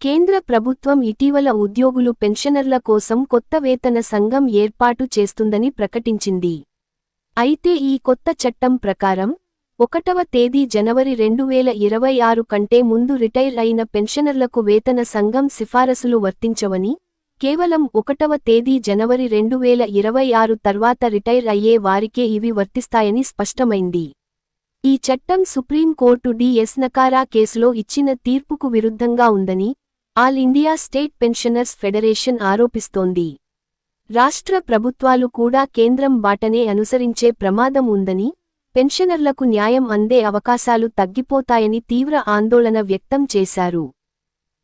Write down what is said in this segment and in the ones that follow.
కేంద్ర ప్రభుత్వం ఇటీవల ఉద్యోగులు పెన్షనర్ల కోసం కొత్త వేతన సంఘం ఏర్పాటు చేస్తుందని ప్రకటించింది. అయితే ఈ కొత్త చట్టం ప్రకారం 1వ తేదీ జనవరి 2026 కంటే ముందు రిటైర్ అయిన పెన్షనర్లకు వేతన సంఘం సిఫారసులు వర్తించవని, కేవలం 1వ తేదీ జనవరి 2026 తర్వాత రిటైర్ అయ్యే వారికే ఇవి వర్తిస్తాయని స్పష్టమైంది. ఈ చట్టం సుప్రీంకోర్టు డి.ఎస్. నకారా కేసులో ఇచ్చిన తీర్పుకు విరుద్ధంగా ఉందని all India state pensioners federation ఆరోపిస్తోంది. రాష్ట్ర ప్రభుత్వాలు కూడా కేంద్రం బాటనే అనుసరించే ప్రమాదం ఉందని, పెన్షనర్లకు న్యాయం అందే అవకాశాలు తగ్గిపోతాయని తీవ్ర ఆందోళన వ్యక్తం చేశారు.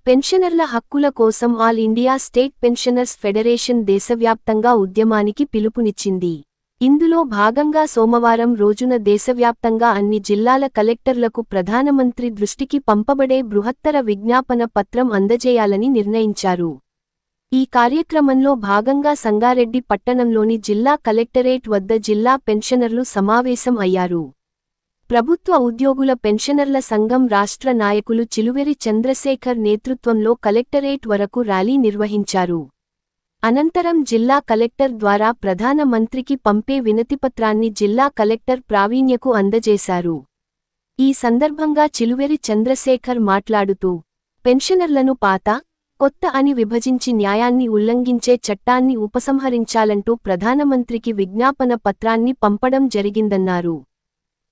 పెన్షనర్ల హక్కుల కోసం all India state pensioners federation దేశవ్యాప్తంగా ఉద్యమానికి పిలుపునిచ్చింది. ఇందులో భాగంగా సోమవారం రోజున దేశవ్యాప్తంగా అన్ని జిల్లాల కలెక్టర్లకు ప్రధానమంత్రి దృష్టికి పంపబడే బృహత్తర విజ్ఞాపన పత్రం అందజేయాలని నిర్ణయించారు. ఈ కార్యక్రమంలో భాగంగా సంగారెడ్డి పట్టణంలోని జిల్లా కలెక్టరేట్ వద్ద జిల్లా పెన్షనర్లు సమావేశం అయ్యారు. ప్రభుత్వ ఉద్యోగుల పెన్షనర్ల సంఘం రాష్ట్ర నాయకులు చిలువెరి చంద్రశేఖర్ నేతృత్వంలో కలెక్టరేట్ వరకు ర్యాలీ నిర్వహించారు. అనంతరం జిల్లా కలెక్టర్ ద్వారా ప్రధాన మంత్రికి పంపే వినతిపత్రాన్ని జిల్లా కలెక్టర్ ప్రావీణ్యకు అందజేశారు. ఈ సందర్భంగా చిలువెరి చంద్రశేఖర్ మాట్లాడుతూ, పెన్షనర్లను పాత, కొత్త అని విభజించి న్యాయాన్ని ఉల్లంఘించే చట్టాన్ని ఉపసంహరించాలంటూ ప్రధానమంత్రికి విజ్ఞాపన పత్రాన్ని పంపడం జరిగిందన్నారు.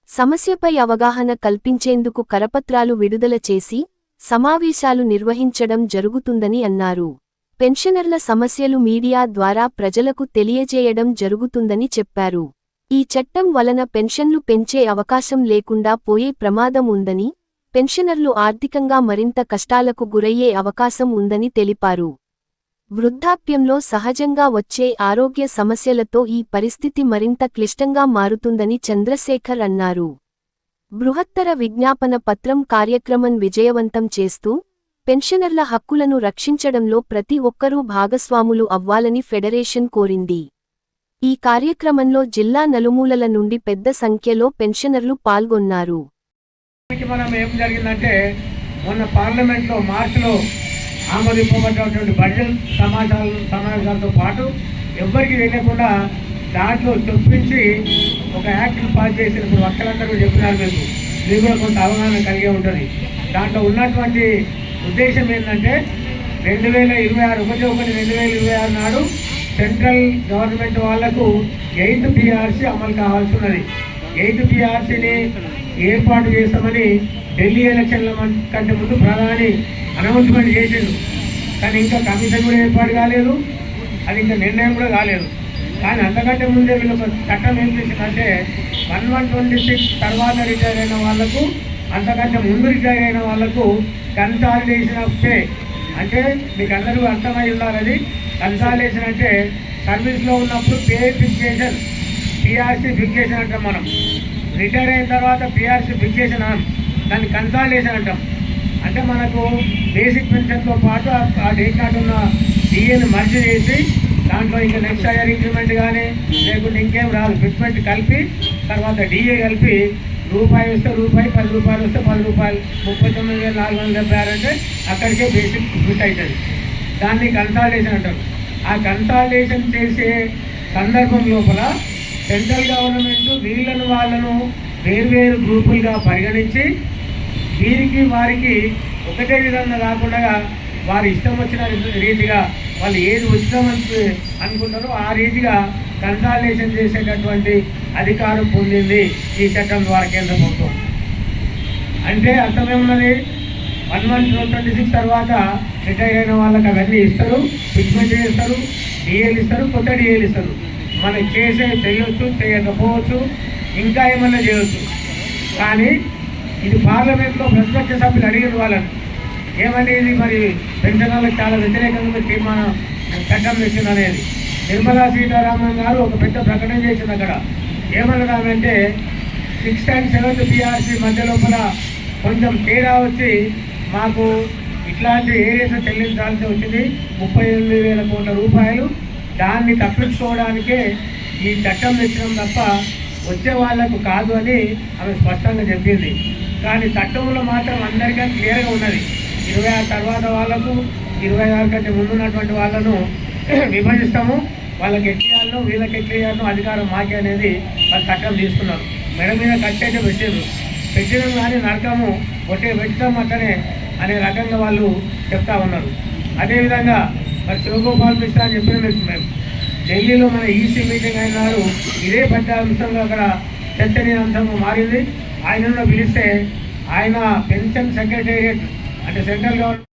సమస్యపై అవగాహన కల్పించేందుకు కరపత్రాలు విడుదల చేసి, సమావేశాలు నిర్వహించడం జరుగుతుందని అన్నారు. పెన్షనర్ల సమస్యలు మీడియా ద్వారా ప్రజలకు తెలియజేయడం జరుగుతుందని చెప్పారు. ఈ చట్టం వలన పెన్షన్లు పెంచే అవకాశం లేకుండా పోయే ప్రమాదం ఉందని, పెన్షనర్లు ఆర్థికంగా మరింత కష్టాలకు గురయ్యే అవకాశం ఉందని తెలిపారు. వృద్ధాప్యంలో సహజంగా వచ్చే ఆరోగ్య సమస్యలతో ఈ పరిస్థితి మరింత క్లిష్టంగా మారుతుందని చంద్రశేఖర్ అన్నారు. బృహత్తర విజ్ఞాపన పత్రం కార్యక్రమం విజయవంతం చేస్తూ, పెన్షనర్ల హక్కులను రక్షించడంలో ప్రతి ఒక్కరూ భాగస్వాములు అవ్వాలని ఫెడరేషన్ కోరింది. ఈ కార్యక్రమంలో జిల్లా నలుమూలల నుండి పెద్ద సంఖ్యలో పెన్షనర్లు పాల్గొన్నారు. ఏం జరిగిందంటే, మొన్న పార్లమెంట్లో మార్చిలో ఆమోదింపబడినటువంటి బడ్జెట్ సమావేశాలతో పాటు ఎవ్వరికి తెలియకుండా దాంట్లో చొప్పించి ఒక యాక్ట్ని పాస్ చేసినప్పుడు వర్కలందరూ చెప్పినారు. మీకు కూడా కొంత అవగాహన కలిగే ఉంటుంది. దాంట్లో ఉన్నటువంటి ఉద్దేశం ఏంటంటే 2026 నాడు సెంట్రల్ గవర్నమెంట్ వాళ్లకు 8th PRC అమలు కావాల్సి ఉన్నది. 8th PRCని ఏర్పాటు చేస్తామని ఢిల్లీ ఎలక్షన్ల కంటే ముందు ప్రధాని అనౌన్స్మెంట్ చేసిండు. కానీ ఇంకా కమిషన్ కూడా ఏర్పాటు కాలేదు, అది ఇంకా నిర్ణయం కూడా కాలేదు. కానీ అంతకంటే ముందే వీళ్ళు ఒక చట్టం ఏం చేసిందంటే 1126 తర్వాత రిటైర్ అయిన వాళ్లకు, అంతకంటే ముందు రిటైర్ అయిన వాళ్లకు కన్సాలిడేషన్ ఆఫ్ పే, అంటే మీకు అందరూ అర్థమై ఉండాలి. కన్సాలిడేషన్ అంటే సర్వీస్లో ఉన్నప్పుడు పే ఫిక్సేషన్, PRC ఫిక్సేషన్ అంటాం. మనం రిటైర్ అయిన తర్వాత PRC ఫిక్సేషన్ అనం, దాన్ని కన్సాలిడేషన్ అంటాం. అంటే మనకు బేసిక్ పెన్షన్తో పాటు ఆ డేట్ నాట్ ఉన్న DAని మర్జ్ చేసి దాంట్లో ఇంకా నెక్స్ట్ హైయర్ ఇంక్రిమెంట్ కానీ లేకుంటే ఇంకేం రాదు, ఫిట్మెంట్ కలిపి తర్వాత DA కలిపి రూపాయి వస్తే రూపాయి, 10 రూపాయలు వస్తే 10 రూపాయలు, 39,476 అంటే అక్కడికే బేసిక్ ఫిట్ అవుతుంది. దాన్ని కన్సాలిడేషన్ అంటారు. ఆ కన్సాలిడేషన్ చేసే సందర్భం లోపల సెంట్రల్ గవర్నమెంట్ వాళ్ళను వేర్వేరు గ్రూపులుగా పరిగణించి వీరికి వారికి ఒకటే విధంగా కాకుండా వారి ఇష్టం వచ్చిన రీతిగా వాళ్ళు ఏది ఉచితమని అనుకుంటారో ఆ రీతిగా కన్సాలిడేషన్ చేసేటటువంటి అధికారం పొందింది ఈ చట్టం ద్వారా కేంద్ర ప్రభుత్వం. అంటే అర్థమేమున్నది, 1126 తర్వాత రిటైర్ అయిన వాళ్ళకి అవన్నీ ఇస్తారు, ఫిట్మెంట్ చేస్తారు, DAలు ఇస్తారు, కొత్త DAలు ఇస్తారు. మనకి చేయొచ్చు, చేయకపోవచ్చు, ఇంకా ఏమన్నా చేయవచ్చు. కానీ ఇది పార్లమెంట్లో ప్రతిపక్ష సభ్యులు అడిగిన వాళ్ళని ఏమని, ఇది మరి పెన్షనర్లకు చాలా వ్యతిరేకంగా తీర్మానం చట్టం తెచ్చింది అనేది. నిర్మలా సీతారామన్ గారు ఒక పెద్ద ప్రకటన చేసింది. అక్కడ ఏమన్నారంటే 6th and 7th PRC మధ్య లోపల కొంచెం తేడా వచ్చి మాకు ఇట్లాంటి ఏరియాస్ చెల్లించాల్సి వచ్చింది 38,000 కోట్ల రూపాయలు. దాన్ని తప్పించుకోవడానికే ఈ చట్టం తెచ్చడం తప్ప వచ్చే వాళ్లకు కాదు అని ఆమె స్పష్టంగా చెప్పింది. కానీ చట్టంలో మాత్రం అందరికీ క్లియర్గా ఉన్నది 26 తర్వాత వాళ్ళకు 26 కంటే ముందు ఉన్నటువంటి వాళ్ళను విభజిస్తాము, వాళ్ళకి ఎట్లియాలను వీళ్ళకి ఎట్లియాలను అధికారం మాకే అనేది వాళ్ళు చట్టం తీసుకున్నారు. మెడ మీద కట్టయితే పెట్టినాం కానీ నరకము ఒట్టే పెడతాం అట్లనే అనే రకంగా వాళ్ళు చెప్తా ఉన్నారు. అదేవిధంగా మరి శివగోపాల్ మిశ్రా అని చెప్పిన మేము ఢిల్లీలో మన ఈసీ మీటింగ్ అయినారు, ఇదే పెద్ద అంశంలో అక్కడ చర్చనీయాంశంగా మారింది. ఆయనను పిలిస్తే ఆయన పెన్షన్ సెక్రటేరియట్ అంటే సెంట్రల్ గవర్నమెంట్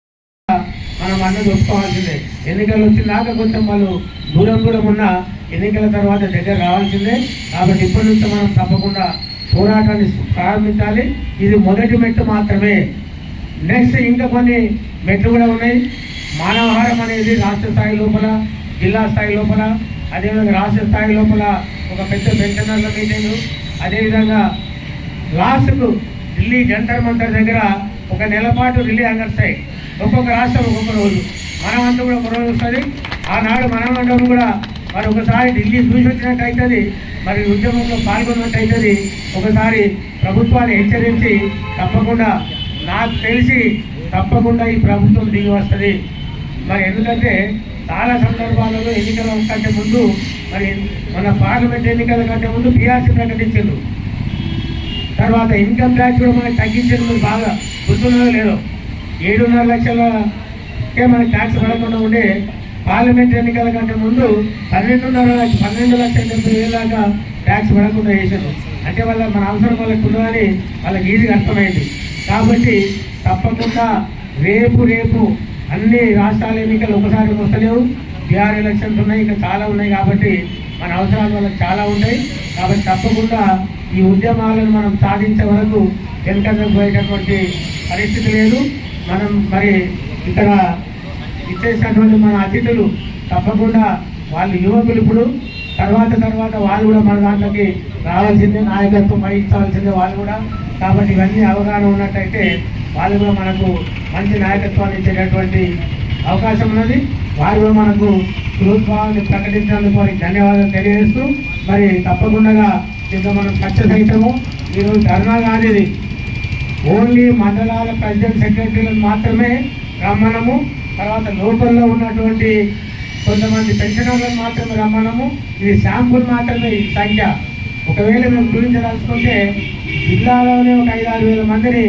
మనం అన్నది ఒప్పుకోవాల్సిందే. ఎన్నికలు వచ్చినాక కొంచెం వాళ్ళు దూరం ఉన్న ఎన్నికల తర్వాత దగ్గర రావాల్సిందే. కాబట్టి ఇప్పటి నుంచి మనం తప్పకుండా పోరాటాన్ని ప్రారంభించాలి. ఇది మొదటి మెట్టు మాత్రమే. నెక్స్ట్ ఇంకా కొన్ని మెట్లు కూడా ఉన్నాయి. మానవహారం అనేది రాష్ట్ర స్థాయి లోపల, జిల్లా స్థాయి లోపల, అదేవిధంగా రాష్ట్ర స్థాయి లోపల ఒక పెద్ద పెన్షనర్ల మీటింగు, అదేవిధంగా లాస్ట్కు ఢిల్లీ జంతర్ మంతర్ దగ్గర ఒక నెల పాటు రిలే అంగర్స్తాయి. ఒక్కొక్క రాష్ట్రం ఒక్కొక్క రోజు, మనమంతా కూడా ఒక రోజు వస్తుంది. ఆనాడు మనమందరం కూడా మరి ఒకసారి ఢిల్లీ చూసి వచ్చినట్టు అవుతుంది, మరి ఉద్యమంలో పాల్గొన్నట్టు అవుతుంది. ఒకసారి ప్రభుత్వాన్ని హెచ్చరించి తప్పకుండా నాకు తెలిసి తప్పకుండా ఈ ప్రభుత్వం దిగి వస్తుంది. మరి ఎందుకంటే చాలా సందర్భాలలో ఎన్నికల కంటే ముందు మరి మన పార్లమెంట్ ఎన్నికల కంటే ముందు పిఆర్సీ ప్రకటించారు. తర్వాత ఇన్కమ్ ట్యాక్స్ కూడా మనకి తగ్గించారు. మీరు బాగా గుర్తున్నదో లేదో, 7.5 లక్షలకే మనకి ట్యాక్స్ పడకుండా ఉండే పార్లమెంట్ ఎన్నికల కంటే ముందు 12,70,000 దాకా ట్యాక్స్ పడకుండా చేశారు. అంటే మన అవసరం వాళ్ళకు ఉన్నదని వాళ్ళకి ఈజీగా అర్థమైంది. కాబట్టి తప్పకుండా రేపు అన్ని రాష్ట్రాల ఎన్నికలు ఒకసారి వస్తలేవు, బీహార్ ఎలక్షన్స్ ఉన్నాయి, ఇంకా చాలా ఉన్నాయి. కాబట్టి మన అవసరాలు వాళ్ళకి చాలా ఉంటాయి. కాబట్టి తప్పకుండా ఈ ఉద్యమాలను మనం సాధించే వరకు వెనుకకు పోయేటటువంటి పరిస్థితి లేదు. మనం మరి ఇక్కడ ఇచ్చేసినటువంటి మన అతిథులు తప్పకుండా వాళ్ళు యువకులు ఇప్పుడు తర్వాత వాళ్ళు కూడా మన దాంట్లోకి రావాల్సిందే, నాయకత్వం వహించాల్సిందే వాళ్ళు కూడా. కాబట్టి ఇవన్నీ అవగాహన ఉన్నట్టయితే వాళ్ళు కూడా మనకు మంచి నాయకత్వాన్ని ఇచ్చేటటువంటి అవకాశం ఉన్నది. వారు కూడా మనకు ప్రోత్సాహాన్ని ప్రకటించినందుకు వారికి ధన్యవాదాలు తెలియజేస్తూ మరి తప్పకుండా ఇంకా మనం సక్సెస్ అవుతాము. ఈరోజు ధర్నా కానిది ఓన్లీ మండలాల ప్రెసిడెంట్ సెక్రటరీలను మాత్రమే రమ్మనము, తర్వాత లోకల్లో ఉన్నటువంటి కొంతమంది పెన్షనర్లను మాత్రమే రమ్మనము. ఇది శాంపుల్ మాత్రమే ఈ సంఖ్య. ఒకవేళ మేము చూపించదలుచుకుంటే జిల్లాలోనే ఒక 5-6 వేల మందిని